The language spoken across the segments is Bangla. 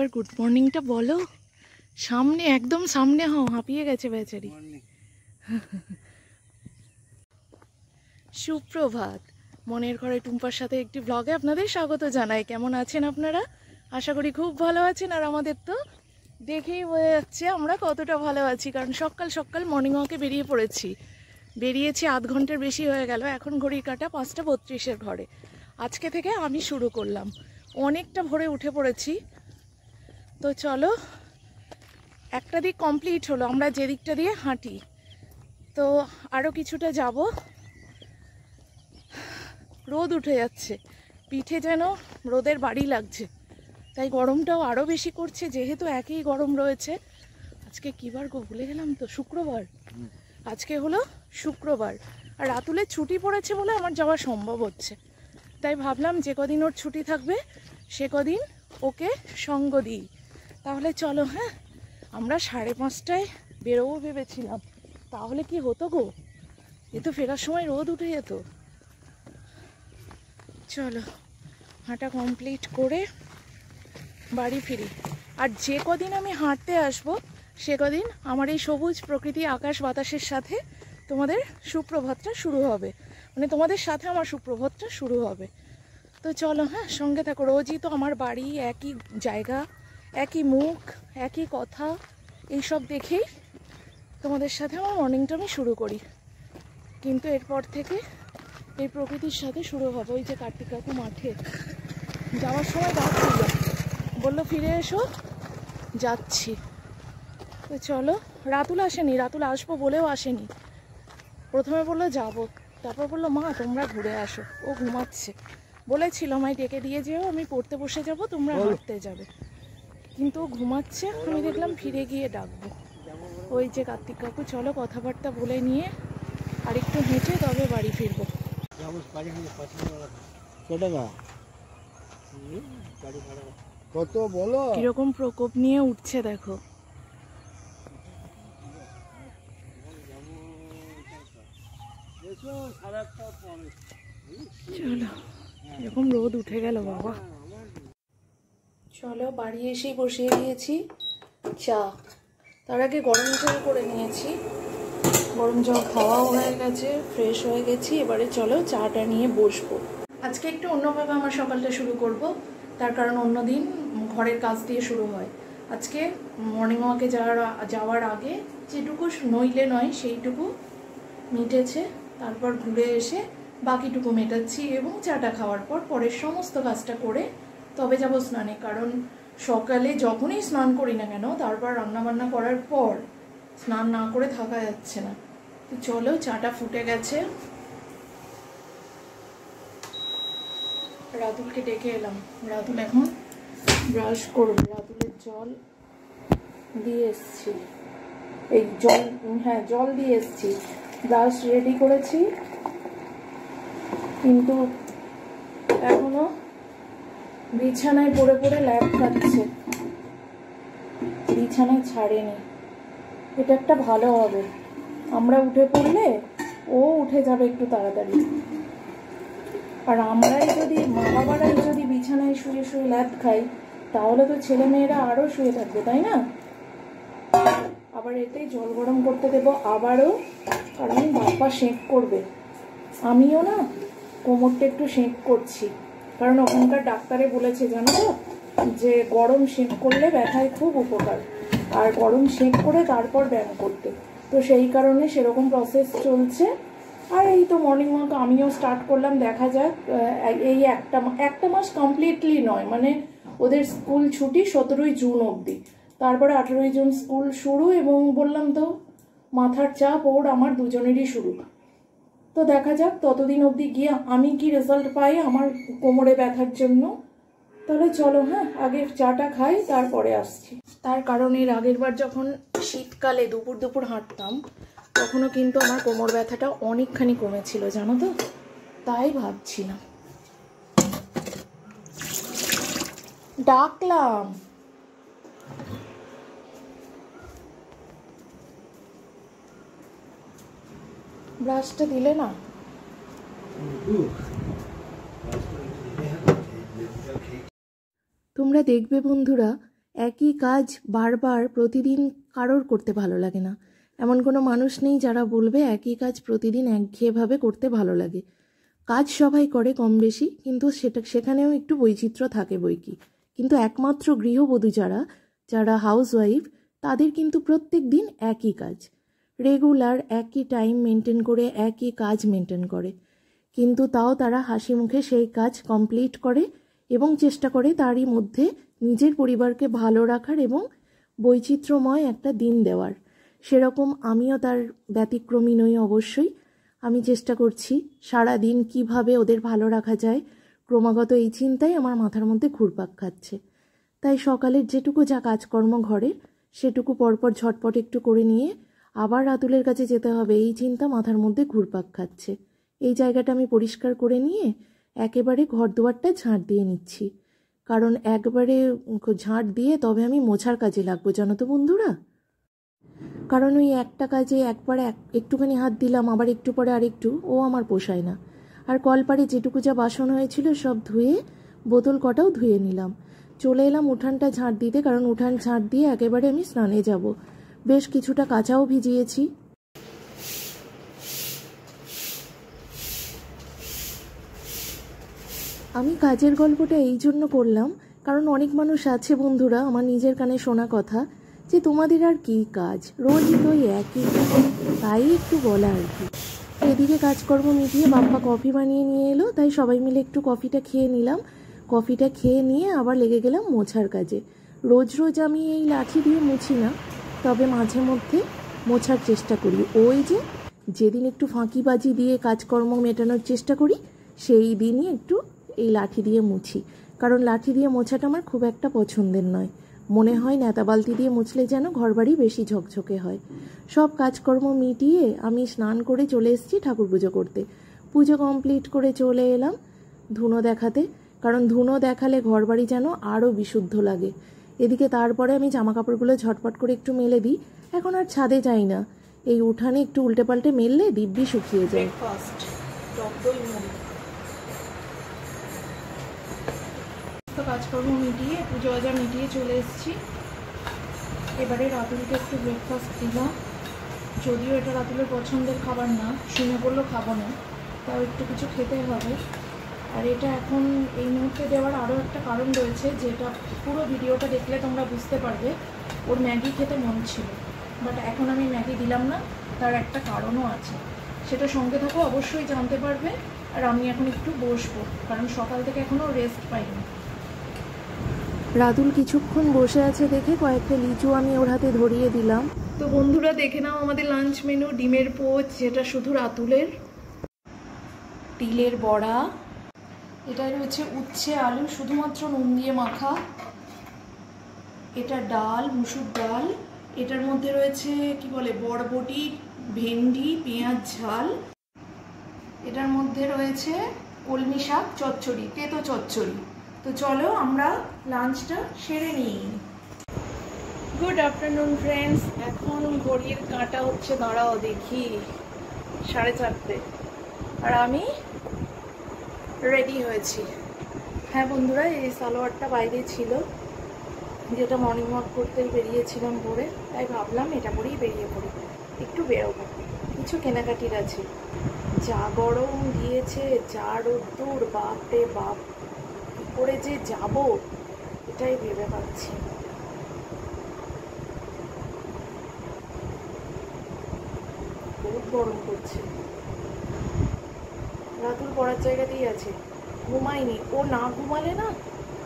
একবার গুড মর্নিংটা বলো। সামনে, একদম সামনে হও, হাঁপিয়ে গেছে বেচারি। সুপ্রভাত। মনের ঘরে টুম্পার সাথে একটি ব্লগে আপনাদের স্বাগত জানাই। কেমন আছেন আপনারা? আশা করি খুব ভালো আছেন। আর আমাদের তো দেখেই বোঝা যাচ্ছে আমরা কতটা ভালো আছি, কারণ সকাল সকাল মর্নিং ওয়াকে বেরিয়েছি আধ ঘন্টার বেশি হয়ে গেল। এখন ঘড়ির কাঁটা 5:32 ঘরে। আজকে থেকে আমি শুরু করলাম, অনেকটা ভোরে উঠে পড়েছি। তো চলো, একটা দিক কমপ্লিট হলো, আমরা যে দিকটা দিয়ে হাঁটি। তো আরও কিছুটা যাব। রোদ উঠে যাচ্ছে, পিঠে যেন রোদের বাড়ি লাগছে, তাই গরমটাও আরও বেশি করছে, যেহেতু একই গরম রয়েছে। আজকে কী বার গো, ভুলে গেলাম তো, শুক্রবার। আজকে হলো শুক্রবার, আর রাতুলের ছুটি পড়েছে বলে আমার যাওয়া সম্ভব হচ্ছে। তাই ভাবলাম যে কদিন ওর ছুটি থাকবে সে কদিন ওকে সঙ্গ দিই। তাহলে চলো, হ্যাঁ, আমরা 5:30টায় বেরোবো ভেবেছিলাম, তাহলে কি হতো গো, এ তো ফেরার সময় রোদ উঠে যেত। চলো, হাঁটা কমপ্লিট করে বাড়ি ফিরি। আর যে কদিন আমি হাঁটতে আসবো সে কদিন আমার এই সবুজ প্রকৃতি, আকাশ বাতাসের সাথে তোমাদের সুপ্রভাতটা শুরু হবে, মানে তোমাদের সাথে আমার সুপ্রভাতটা শুরু হবে। তো চলো, হ্যাঁ, সঙ্গে থাকো। রোজই তো আমার বাড়ি, একই জায়গা, একই মুখ, একই কথা, এইসব দেখেই তোমাদের সাথে আমার মর্নিংটা আমি শুরু করি। কিন্তু এরপর থেকে এই প্রকৃতির সাথে শুরু হবে। ওই যে কার্তিক কাকু মাঠে যাওয়ার সময় ডাক দিল, বললো ফিরে এসো, যাচ্ছি। তো চলো, রাতুল আসেনি, রাতুল আসবো বলেও আসেনি। প্রথমে বললো যাবো, তারপর বললো মা তোমরা ঘুরে আসো, ও ঘুমাচ্ছে। বলেছিল আমায় ডেকে দিয়ে যেও, আমি পড়তে বসে যাব, তোমরা হাঁটতে যাবে, কিন্তু ও ঘুমাচ্ছে। আমি দেখলাম ফিরে গিয়ে ডাকবো। ওই যে কার্তিক কাকু, চলো কথাবার্তা বলে নিয়ে আর একটু হেঁটে তবে বাড়ি ফিরবো। কত বলো, কিরকম প্রকোপ নিয়ে উঠছে দেখো। চলো, এরকম রোদ উঠে গেল বাবা। চলো, বাড়ি এসেই বসিয়ে দিয়েছি চা। তার আগে গরম জল করে নিয়েছি, গরম জল খাওয়াও হয়ে গেছে, ফ্রেশ হয়ে গেছি। এবারে চলো চাটা নিয়ে বসবো। আজকে একটু অন্যভাবে আমার সকালটা শুরু করব, তার কারণ অন্যদিন ঘরের কাজ দিয়ে শুরু হয়। আজকে মর্নিং ওয়াকে যাওয়ার আগে যেটুকু নইলে নয় সেইটুকু মিটেছে, তারপর ঘুরে এসে বাকিটুকু মেটাচ্ছি, এবং চাটা খাওয়ার পর পরের সমস্ত কাজটা করে তবে যাব স্নানে। কারণ সকালে যখনই স্নান করি না কেন, তারপর রান্নাবান্না করার পর স্নান না করে থাকা যাচ্ছে না। তো চলো, চাটা ফুটে গেছে, রাতুলকে ডেকে এলাম। রাতুল এখন ব্রাশ করবে, রাতুলের জল দিয়ে এসছি, এই জল, হ্যাঁ জল দিয়ে এসছি, ব্রাশ রেডি করেছি, কিন্তু এখনো বিছানায় পড়ে পড়ে ল্যাপ খাচ্ছে, বিছানায় ছাড়েনি। এটা একটা ভালো হবে, আমরা উঠে পড়লে ও উঠে যাবে একটু তাড়াতাড়ি। আর আমরাই যদি, মা বাবারাই যদি বিছানায় শুয়ে শুয়ে ল্যাপ খাই, তাহলে তো ছেলে মেয়েরা আরও শুয়ে থাকবে, তাই না? আবার এতেই জল গরম করতে দেবো আবারও, কারণ বাপ্পা সেঁক করবে। আমিও না কোমরটা একটু সেঁক করছি, কারণ ওখানকার ডাক্তারে বলেছে জানো তো, যে গরম সেঁক করলে ব্যথায় খুব উপকার, আর গরম সেঁক করে তারপর ব্যায়াম করতে। তো সেই কারণে সেরকম প্রসেস চলছে। আর এই তো মর্নিং ওয়াক আমিও স্টার্ট করলাম, দেখা যাক। এই একটা মাস কমপ্লিটলি নয়, মানে ওদের স্কুল ছুটি 17ই জুন অবধি, তারপরে 18ই জুন স্কুল শুরু, এবং বললাম তো মাথার চাপ ওর আমার দুজনেরই শুরু। তো দেখা যাক ততদিন অবধি গিয়ে আমি কি রেজাল্ট পাই আমার কোমরে ব্যথার জন্য। তাহলে চলো, হ্যাঁ, আগে চাটা খাই, তারপরে আসছি। তার কারণ এর আগের বার যখন শীতকালে দুপুর দুপুর হাঁটতাম, তখনও কিন্তু আমার কোমর ব্যথাটা অনেকখানি কমেছিল জানো তো, তাই ভাবছিলাম। ডাকলাম, ব্রাশটা দিলে না? তোমরা দেখবে বন্ধুরা, একই কাজ বারবার প্রতিদিন কারোর করতে ভালো লাগে না। এমন কোনো মানুষ নেই যারা বলবে একই কাজ প্রতিদিন একঘেয়েভাবে করতে ভালো লাগে। কাজ সবাই করে কম বেশি, কিন্তু সেখানেও একটু বৈচিত্র্য থাকে বইকি। কিন্তু একমাত্র গৃহবধূ যারা হাউসওয়াইফ, তাদের কিন্তু প্রত্যেক দিন একই কাজ, রেগুলার একই টাইম মেনটেন করে একই কাজ মেনটেন করে। কিন্তু তাও তারা হাসি মুখে সেই কাজ কমপ্লিট করে এবং চেষ্টা করে তারই মধ্যে নিজের পরিবারকে ভালো রাখার এবং বৈচিত্র্যময় একটা দিন দেওয়ার। সেরকম আমিও তার ব্যতিক্রমী নই অবশ্যই। আমি চেষ্টা করছি সারা দিন কিভাবে ওদের ভালো রাখা যায়, ক্রমাগত এই চিন্তাই আমার মাথার মধ্যে ঘুরপাক খাচ্ছে। তাই সকালের যেটুকু যা কাজকর্ম ঘরে সেটুকু পরপর ঝটপট একটু করে নিয়ে আবার রাতুলের কাছে যেতে হবে, এই চিন্তা মাথার মধ্যে ঘুরপাক খাচ্ছে। এই জায়গাটা আমি পরিষ্কার করে নিয়ে একেবারে ঘর দুয়ারটা ঝাঁট দিয়ে নিচ্ছি, কারণ একবারে ঝাঁট দিয়ে তবে আমি মোছার কাজে লাগবো, জানো তো বন্ধুরা। কারণ ওই একটা কাজে একবারে একটুখানি হাত দিলাম, আবার একটু পরে আরেকটু, ও আমার পোষায় না। আর কলপারে যেটুকু যা বাসন হয়েছিল সব ধুয়ে বোতল কটাও ধুয়ে নিলাম। চলে এলাম উঠানটা ঝাঁট দিতে, কারণ উঠান ঝাঁট দিয়ে একেবারে আমি স্নানে যাব। বেশ কিছুটা কাঁচাও ভিজিয়েছি। আমি কাজের গল্পটা এই জন্য করলাম, কারণ অনেক মানুষ আছে বন্ধুরা, আমার নিজের কানে শোনা কথা, যে তোমাদের আর কি কাজ, রোজই তো একই কাজ, তাই একটু বলা আর কি। এদিকে কাজকর্ম মিটিয়ে বাপ্পা কফি বানিয়ে নিয়ে এলো, তাই সবাই মিলে একটু কফিটা খেয়ে নিলাম। কফিটা খেয়ে নিয়ে আবার লেগে গেলাম মোছার কাজে। রোজ রোজ আমি এই লাঠি দিয়ে মুছি না, তবে মাঝে মধ্যে মোছার চেষ্টা করি। ওই যেদিন একটু ফাঁকিবাজি দিয়ে কাজকর্ম মেটানোর চেষ্টা করি, সেই দিনই একটু এই লাঠি দিয়ে মুছি। কারণ লাঠি দিয়ে মোছাটা আমার খুব একটা পছন্দের নয়। মনে হয় নেতা বালতি দিয়ে মুছলে যেন ঘরবাড়ি বেশি ঝকঝকে হয়। সব কাজকর্ম মিটিয়ে আমি স্নান করে চলে এসেছি ঠাকুর পুজো করতে। পুজো কমপ্লিট করে চলে এলাম ধুনো দেখাতে, কারণ ধুনো দেখালে ঘরবাড়ি যেন আরও বিশুদ্ধ লাগে। এদিকে তারপরে আমি জামা কাপড়গুলো ঝটপট করে একটু মেলে দিই। এখন আর ছাদে যাই না, এই উঠানে একটু উল্টে পাল্টে মেললে দিব্যি শুকিয়ে যায়। কাজকর্ম মিটিয়ে পুজো আজা মিটিয়ে চলে এসেছি। এবারে রাতুলকে একটু ব্রেকফাস্ট দিলাম, যদিও এটা রাতুলের পছন্দের খাবার না, শুনে বললো খাবো না, তাও একটু কিছু খেতে হবে। আর এটা এখন এই মুহূর্তে দেওয়ার আরও একটা কারণ রয়েছে, যেটা পুরো ভিডিওটা দেখলে তোমরা বুঝতে পারবে। ওর ম্যাগি খেতে মন ছিল, বাট এখন আমি ম্যাগি দিলাম না, তার একটা কারণও আছে, সেটা সঙ্গে থাকো অবশ্যই জানতে পারবে। আর আমি এখন একটু বসবো, কারণ সকাল থেকে এখনও রেস্ট পাইনি। রাতুল কিছুক্ষণ বসে আছে দেখে কয়েকটা লিচু আমি ওর হাতে ধরিয়ে দিলাম। তো বন্ধুরা দেখে নাও আমাদের লাঞ্চ মেনু। ডিমের পোচ, যেটা শুধু রাতুলের, তিলের বড়া, এটাই রয়েছে উচ্ছে আলু শুধুমাত্র নুন দিয়ে মাখা, এটা ডাল, মুসুর ডাল, এটার মধ্যে রয়েছে কি বলে বরবটি, ভেন্ডি, পেঁয়াজ ঝাল, এটার মধ্যে রয়েছে কলমি শাক চচ্চড়ি, তেতো চচ্চড়ি। তো চলো আমরা লাঞ্চটা সেরে নিই। Good afternoon friends. এখন ঘড়ির কাঁটা হচ্ছে, দাঁড়াও দেখি, 4:30, আর আমি রেডি হয়েছি। হ্যাঁ বন্ধুরা, এই সালোয়ারটা বাইরে ছিল, যেটা মর্নিং ওয়াক করতে বেরিয়েছিলাম পরে, তাই ভাবলাম এটা পরেই বেরিয়ে পড়ি, একটু বেরোবো, কিছু কেনাকাটির আছে। যা গরম দিয়েছে, যা রোদ্দুর, বাপরে বাপ, কী করে যে যাবো এটাই ভেবে পাচ্ছি। বহুত গরম করছে। রাতুল পড়ার জায়গাতেই আছে, ঘুমায়নি। ও না ঘুমালে না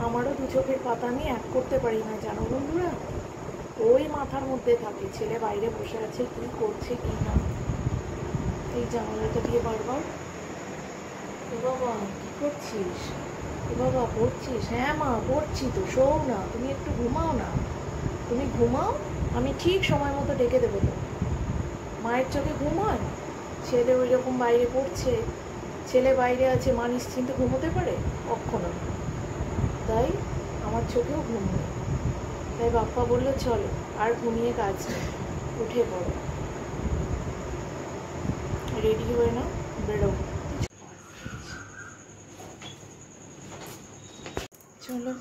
আমারও দু চোখের পাতা আমি এক করতে পারি না, জানো বন্ধুরা। ওই মাথার মধ্যে থাকে, ছেলে বাইরে বসে আছে, কি করছে কি না। এই জানালাটা দিয়ে বারবার, এ বাবা কি করছিস, এ বাবা পড়ছিস? হ্যাঁ মা পড়ছি তো, শোও না, তুমি একটু ঘুমাও না, তুমি ঘুমাও, আমি ঠিক সময় মতো ডেকে দেবো তো। মায়ের চোখে ঘুম হয়? ছেলে ওই রকম বাইরে পড়ছে, ছেলে বাইরে আছে, মা নিশ্চিন্তে ঘুমোতে পারে? কখনো। তাই আমার চোখেও ঘুম নেই। তাই বাপ্পা বললো চলো আর ঘুমিয়ে কাজ নেই, উঠে পড়ো, রেডি হয়ে নাও, বেরো। চলো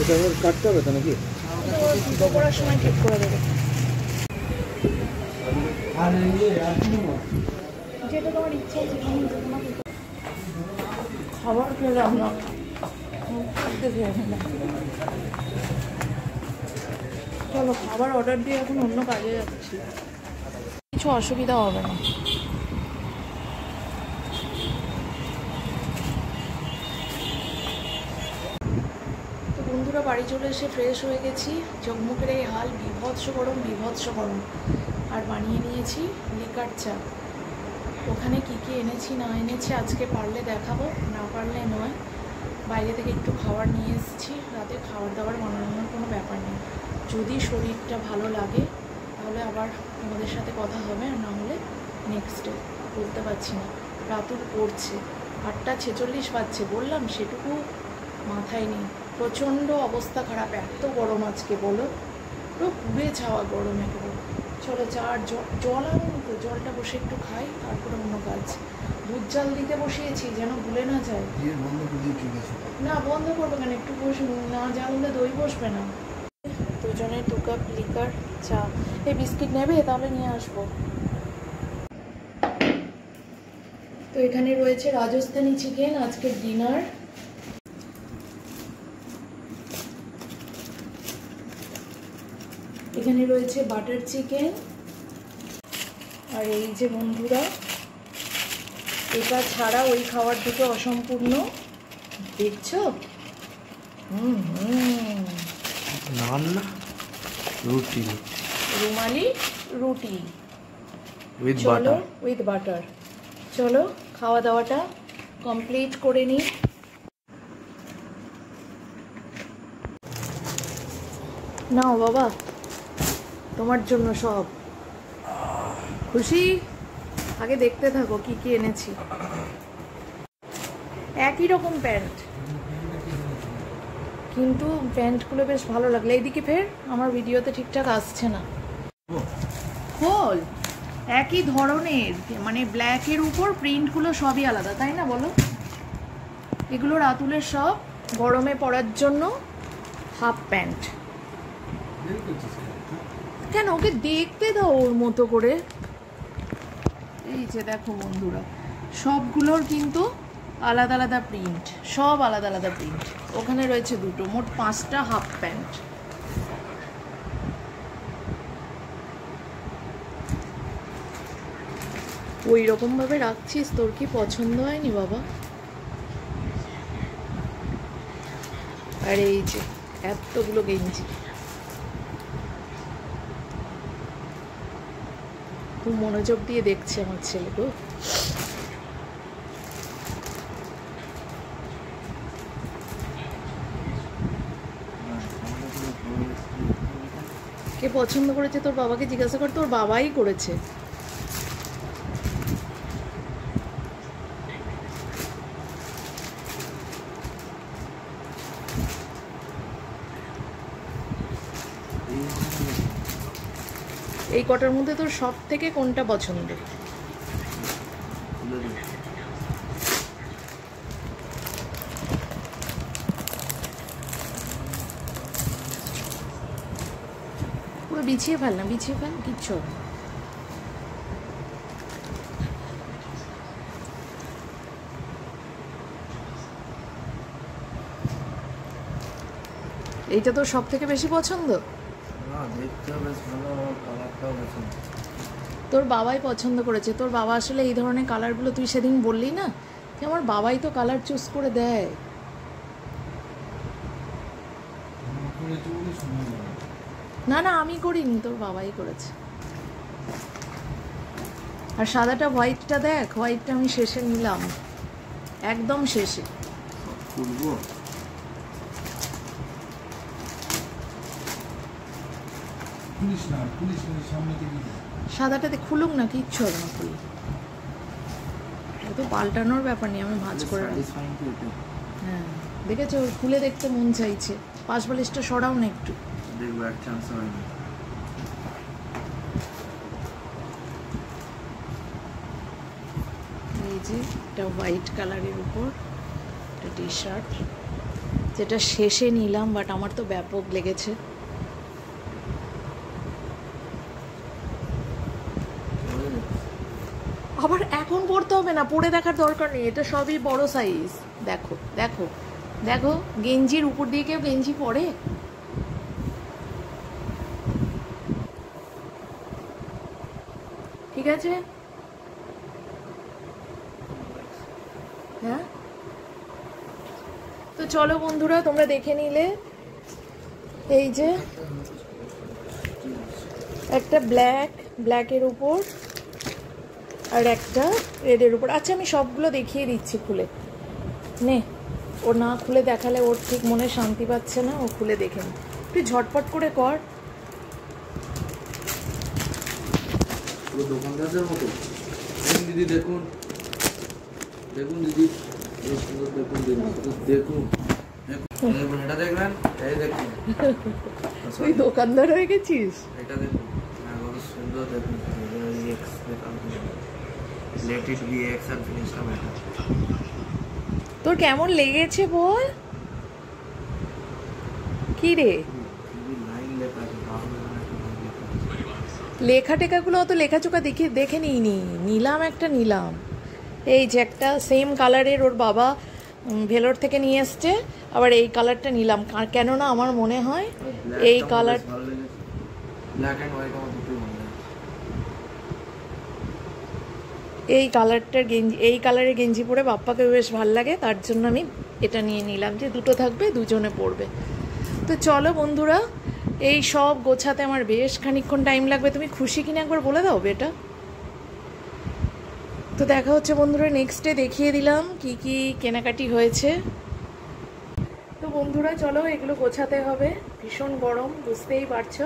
এটা আবার কাটতে হবে তো নাকি? দুটো করার সময় ঠিক করে দেবে। যেটা তোমার ইচ্ছা আছে খাবার খেলাম না, চলো খাবার অর্ডার দিয়ে এখন অন্য কাজে যাচ্ছি, কিছু অসুবিধা হবে না। তো বন্ধুরা বাড়ি চলে এসে ফ্রেশ হয়ে গেছি, চোখমুখের এই হাল, বিভৎস গরম বিভৎস গরম। আর বানিয়ে নিয়েছি লিকার চা। ওখানে কী কী এনেছি না এনেছি আজকে পারলে দেখাবো, না পারলে নয়। বাইরে থেকে একটু খাবার নিয়ে এসেছি, রাতে খাবার দাবার বানানোর কোনো ব্যাপার নেই। যদি শরীরটা ভালো লাগে তাহলে আবার তোমাদের সাথে কথা হবে, আর না হলে নেক্সট ডে বলতে পারছি না। রাতুর পড়ছে, 8:46 বাজছে, বললাম সেটুকু মাথায় নেই। প্রচণ্ড অবস্থা খারাপ, এত গরম আজকে বলো, পুরো পুড়ে ছাওয়া গরম একেবারে। চলো চা আর জল আনুন তো, জলটা বসে একটু খাই, তারপরে অন্য কাজ। দুধ জাল দিতে বসিয়েছি যেন ভুলে না যায়। না বন্ধ করবো কেন, একটু বসে না জানলে দই বসবে না। দুজনে 2 কাপ লিকার চা। এই বিস্কিট নেবে তাহলে নিয়ে আসবো। তো এখানে রয়েছে রাজস্থানি চিকেন, আজকের ডিনার। এখানে রয়েছে বাটার চিকেন। আর এই যে বন্ধুরা, এটা ছাড়া ওই খাবার দুটো অসম্পূর্ণ, দেখছো? নান না, রুটি, রুমালি রুটি উইথ চলো বাটার। With butter. চলো খাওয়া দাওয়াটা কমপ্লিট করে নিই। নাও বাবা, তোমার জন্য সব। খুশি? আগে দেখতে থাকো কি কি এনেছি। একই রকম প্যান্ট, কিন্তু প্যান্টগুলো বেশ ভালো লাগলো। এইদিকে ফের, আমার ভিডিওতে ঠিকঠাক আসছে না। খোল, একই ধরনের, মানে ব্ল্যাকের উপর প্রিন্টগুলো সবই আলাদা, তাই না বলো? এগুলো রাতুলের সব গরমে পরার জন্য হাফ প্যান্ট। কেন, ওকে দেখতে দাও ওর মতো করে। এই যে দেখো বন্ধুরা, সবগুলোর কিন্তু আলাদা আলাদা প্রিন্ট, সব আলাদা আলাদা প্রিন্ট। ওখানে রয়েছে দুটো, মোট 5টা হাফ প্যান্ট। ওই রকম ভাবে রাখছিস, তোর কি পছন্দ হয়নি বাবা? আর এই যে এতগুলো গেঞ্জি, খুব মনোযোগ দিয়ে দেখছে আমার ছেলে গো। কে পছন্দ করেছে তোর বাবাকে জিজ্ঞাসা কর, তোর বাবাই করেছে। এই কটার মধ্যে তোর সব থেকে কোনটা পছন্দ? পুরো বিছিয়ে ফেল না, বিছিয়ে ফেল, কিচ্ছু হবে না। এইটা তোর সব থেকে বেশি পছন্দ? তোর বাবাই পছন্দ করেছে। তোর বাবা আসলে এই ধরনের কালারগুলো, তুই সেদিন বললি না যে আমার বাবাই তো কালার চুজ করে দেয়। না না, আমি করিনি, তোর বাবাই করেছে। আর সাদাটা হোয়াইটটা দেখ, হোয়াইটটা আমি শেষে নিলাম, একদম শেষে। সাদাটাতে খুলুক না, কিচ্ছু হবে না খুলে। তো পাল্টানোর ব্যাপার নেই, আমি ভাঁজ করে রাখবো। হ্যাঁ দেখেছো, খুলে দেখতে মন চাইছে। পাশ বালিশটা সরাও না একটু, দেখবো এক চান্স হয়নি। এই যে এটা হোয়াইট কালারের উপর একটা টি শার্ট, যেটা শেষে নিলাম, বাট আমার তো ব্যাপক লেগেছে। আবার এখন পড়তে হবে না, পরে দেখার দরকার নেই, এটা সবই বড় সাইজ। দেখো দেখো দেখো, গেঞ্জির উপর দিয়ে কেউ গেঞ্জি পরে? ঠিক আছে, হ্যাঁ। তো চলো বন্ধুরা, তোমরা দেখে নিলে এই যে একটা ব্ল্যাকের উপর আর একটা রেডের উপর। আচ্ছা আমি সবগুলো দেখিয়ে দিচ্ছি খুলে নে। ও না খুলে দেখালে ওর ঠিক মনে শান্তি পাচ্ছে না, ও খুলে দেখে নে, তুই ঝটপট করে কর। পুরো দোকানদারদের মতো। দিদি দেখুন, দেখুন দিদি, দেখুন দিদি, দেখুন দেখুন, এটা দেখবেন, এই দেখুন। তুই দোকানদার হয়ে গেছিস। এটা দেখুন, কত সুন্দর দেখুন। Let it be X R ফিনিশটা ম্যাটার। তোর কেমন লেগেছে বল? কি রে, লেখা টেখাগুলো অত লেখাচোখা দেখে নিলাম একটা নিলাম। এই যে একটা সেম কালারের ওর বাবা ভেলোর থেকে নিয়ে এসছে, আবার এই কালারটা নিলাম, কেননা আমার মনে হয় এই কালার, ব্ল্যাক এন্ড হোয়াইট আমার দুটোই ভালো লাগে। এই কালারটার গেঞ্জি, এই কালারের গেঞ্জি পরে বাপ্পাকে বেশ ভাল লাগে, তার জন্য আমি এটা নিয়ে নিলাম, যে দুটো থাকবে, দুজনে পরবে। তো চলো বন্ধুরা, এই সব গোছাতে আমার বেশ খানিকক্ষণ টাইম লাগবে। তুমি খুশি কিনা একবার বলে দাও বেটা। তো দেখা হচ্ছে বন্ধুরা নেক্সট ডে, দেখিয়ে দিলাম কি কি কেনাকাটি হয়েছে। তো বন্ধুরা চলো, এগুলো গোছাতে হবে, ভীষণ গরম বুঝতেই পারছো।